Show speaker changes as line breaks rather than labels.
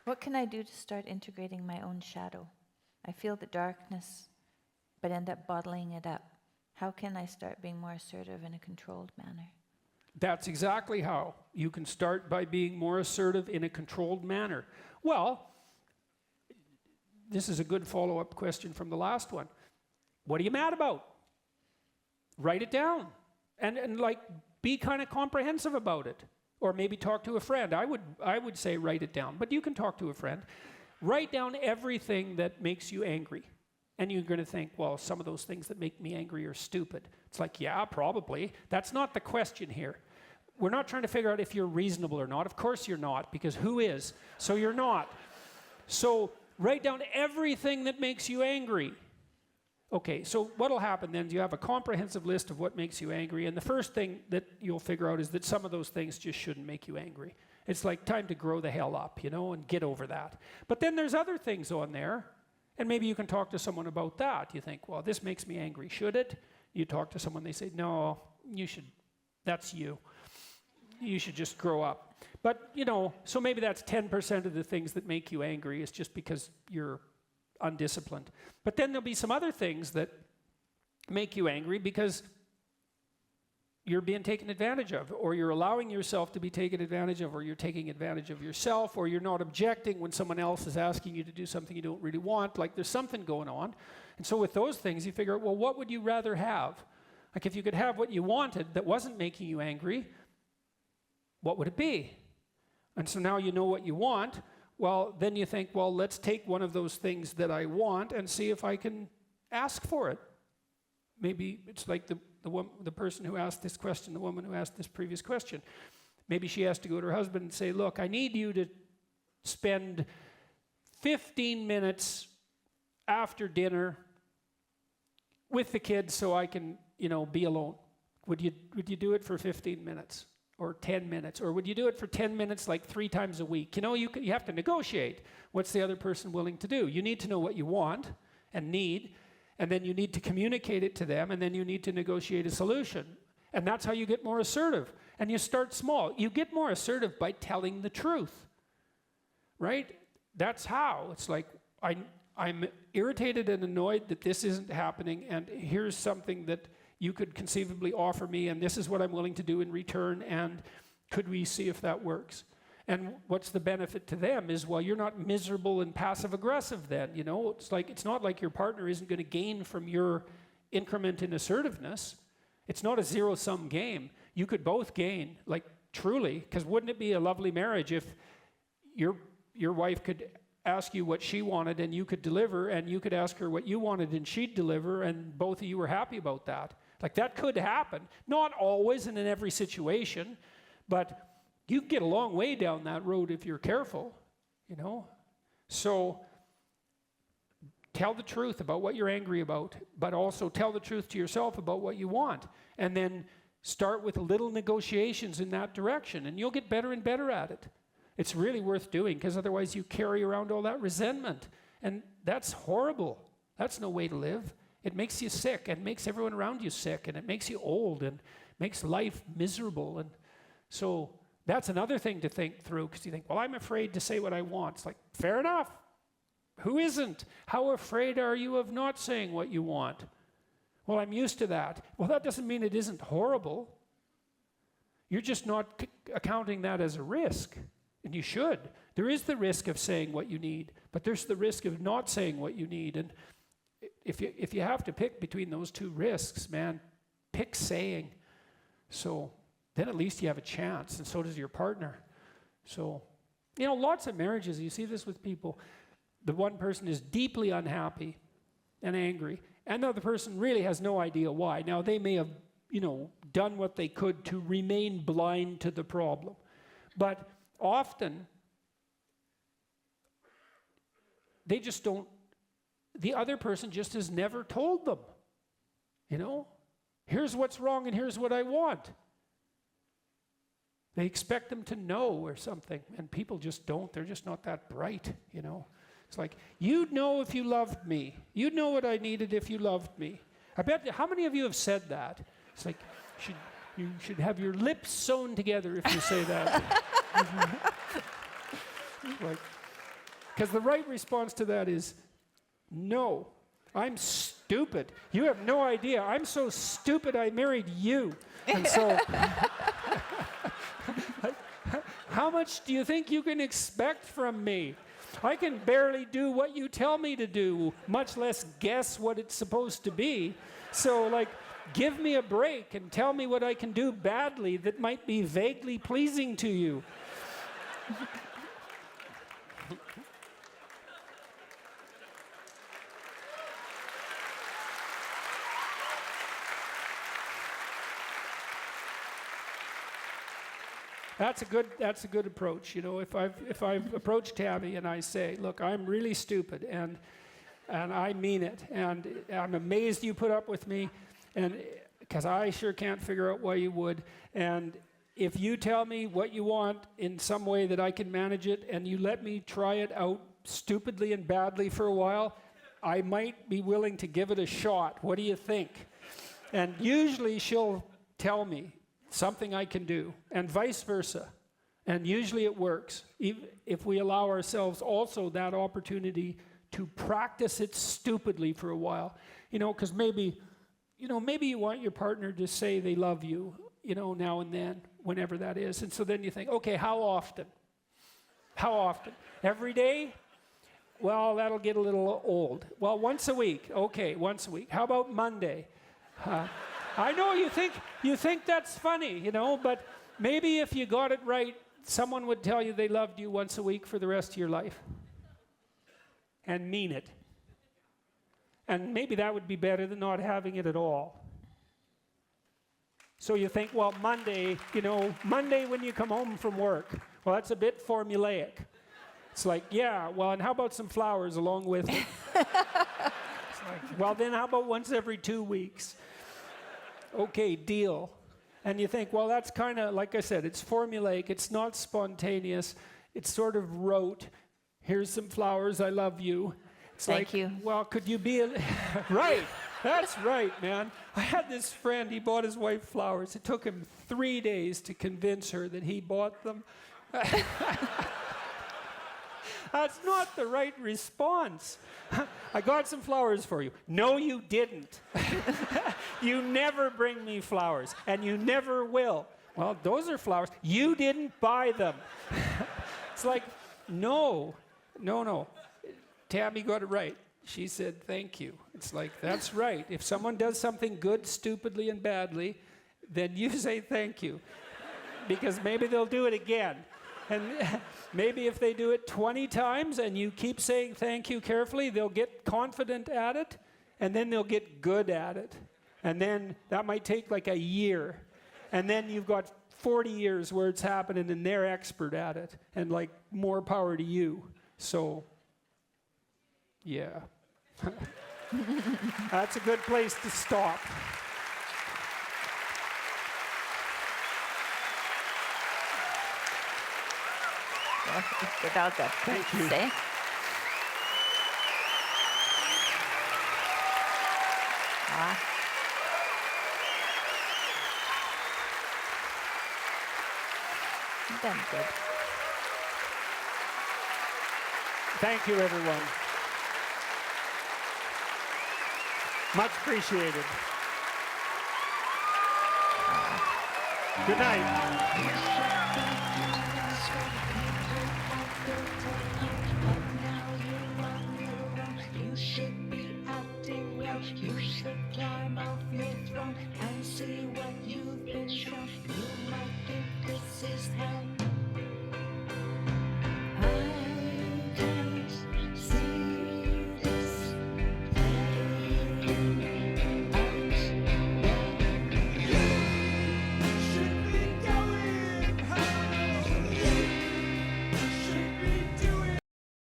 What can I do to start integrating my own shadow? I feel the darkness, but end up bottling it up. How can I start being more assertive in a controlled manner?
That's exactly how. You can start by being more assertive in a controlled manner. Well, this is a good follow-up question from the last one. What are you mad about? Write it down. And like, be kind of comprehensive about it. Or maybe talk to a friend. I would say write it down, but you can talk to a friend. Write down everything that makes you angry. And you're going to think, well, some of those things that make me angry are stupid. It's like, yeah, probably. That's not the question here. We're not trying to figure out if you're reasonable or not. Of course you're not, because who is? So you're not. So write down everything that makes you angry. Okay, so what'll happen then is you have a comprehensive list of what makes you angry, and the first thing that you'll figure out is that some of those things just shouldn't make you angry. It's like time to grow the hell up, you know, and get over that. But then there's other things on there, and maybe you can talk to someone about that. You think, well, this makes me angry, should it? You talk to someone, they say, no, you should, that's you. You should just grow up. But, you know, so maybe that's 10% of the things that make you angry is just because you're undisciplined. But then there'll be some other things that make you angry because you're being taken advantage of, or you're allowing yourself to be taken advantage of, or you're taking advantage of yourself, or you're not objecting when someone else is asking you to do something you don't really want. Like there's something going on. And so with those things, you figure out, well, what would you rather have? Like if you could have what you wanted that wasn't making you angry, what would it be? And so now you know what you want. Well, then you think, well, let's take one of those things that I want and see if I can ask for it. Maybe it's like the person who asked this question, the woman who asked this previous question. Maybe she has to go to her husband and say, look, I need you to spend 15 minutes after dinner with the kids so I can, you know, be alone. Would you do it for 15 minutes? Or 10 minutes, or would you do it for 10 minutes like 3 times a week? You know, you have to negotiate. What's the other person willing to do? You need to know what you want and need, and then you need to communicate it to them, and then you need to negotiate a solution. And that's how you get more assertive. And you start small. You get more assertive by telling the truth, right? That's how. It's like, I'm irritated and annoyed that this isn't happening, and here's something that you could conceivably offer me, and this is what I'm willing to do in return, and could we see if that works? And what's the benefit to them is, well, you're not miserable and passive-aggressive then, you know? It's like, it's not like your partner isn't going to gain from your increment in assertiveness. It's not a zero-sum game. You could both gain, like, truly, because wouldn't it be a lovely marriage if your wife could ask you what she wanted and you could deliver, and you could ask her what you wanted and she'd deliver, and both of you were happy about that? Like, that could happen. Not always and in every situation, but you can get a long way down that road if you're careful, you know? So tell the truth about what you're angry about, but also tell the truth to yourself about what you want. And then start with little negotiations in that direction, and you'll get better and better at it. It's really worth doing, because otherwise you carry around all that resentment. And that's horrible. That's no way to live. It makes you sick and makes everyone around you sick, and it makes you old and makes life miserable. And so that's another thing to think through, because you think, well, I'm afraid to say what I want. It's like, fair enough. Who isn't? How afraid are you of not saying what you want? Well, I'm used to that. Well, that doesn't mean it isn't horrible. You're just not accounting that as a risk. And you should. There is the risk of saying what you need, but there's the risk of not saying what you need. And if you have to pick between those two risks, man, pick saying. So then at least you have a chance, and so does your partner. So, you know, lots of marriages, you see this with people. The one person is deeply unhappy and angry, and the other person really has no idea why. Now, they may have, you know, done what they could to remain blind to the problem. But often, they just don't, the other person just has never told them, you know, here's what's wrong and here's what I want. They expect them to know or something, and people just don't. They're just not that bright, you know. It's like, you'd know if you loved me. You'd know what I needed if you loved me. I bet, how many of you have said that? It's like, you should have your lips sewn together if you say that. Like, Because the right response to that is, no, I'm stupid. You have no idea. I'm so stupid I married you. And so, how much do you think you can expect from me? I can barely do what you tell me to do, much less guess what it's supposed to be. So, like, give me a break and tell me what I can do badly that might be vaguely pleasing to you. That's a good approach. You know, if I've approached Tammy and I say, look, I'm really stupid and I mean it, and I'm amazed you put up with me, and because I sure can't figure out why you would, and if you tell me what you want in some way that I can manage it, and you let me try it out stupidly and badly for a while, I might be willing to give it a shot. What do you think? And usually she'll tell me something I can do, and vice versa. And usually it works, if we allow ourselves also that opportunity to practice it stupidly for a while. You know, because maybe you want your partner to say they love you, you know, now and then, whenever that is. And so then you think, okay, how often? How often? Every day? Well, that'll get a little old. Well, once a week. Okay, once a week. How about Monday? I know you think that's funny, you know, but maybe if you got it right, someone would tell you they loved you once a week for the rest of your life. And mean it. And maybe that would be better than not having it at all. So you think, well, Monday when you come home from work, well, that's a bit formulaic. It's like, yeah, well, and how about some flowers along with it? It's like, well, then how about once every 2 weeks? Okay, deal. And you think, well, that's kind of, like I said, it's formulaic, it's not spontaneous, it's sort of rote. Here's some flowers, I love you. It's
Thank
like,
you.
well, could you be right, that's right, man. I had this friend, he bought his wife flowers. It took him 3 days to convince her that he bought them. That's not the right response. I got some flowers for you. No, you didn't. You never bring me flowers, and you never will. Well, those are flowers. You didn't buy them. It's like, no. Tammy got it right. She said, thank you. It's like, that's right. If someone does something good, stupidly, and badly, then you say thank you. Because maybe they'll do it again. And maybe if they do it 20 times and you keep saying thank you carefully, they'll get confident at it, and then they'll get good at it. And then that might take like a year. And then you've got 40 years where it's happening and they're expert at it. And like, more power to you. So, yeah. That's a good place to stop.
Without that,
Thank you.
say. You've done good.
Thank you, everyone. Much appreciated. Good night.